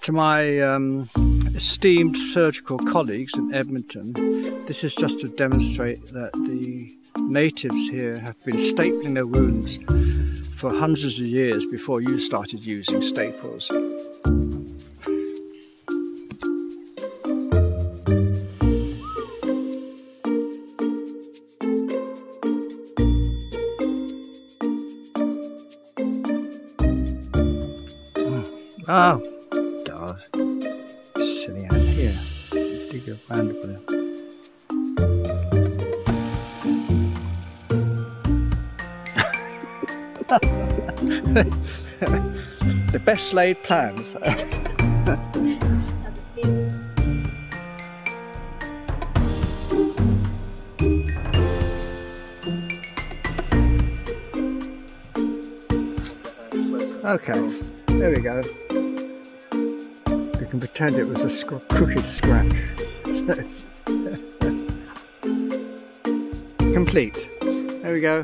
To my esteemed surgical colleagues in Edmonton, this is just to demonstrate that the natives here have been stapling their wounds for hundreds of years before you started using staples. Oh, God. Silly ant here. Dig around a bit. The best laid plans. Okay, there we go. We can pretend it was a crooked scratch. Complete. There we go.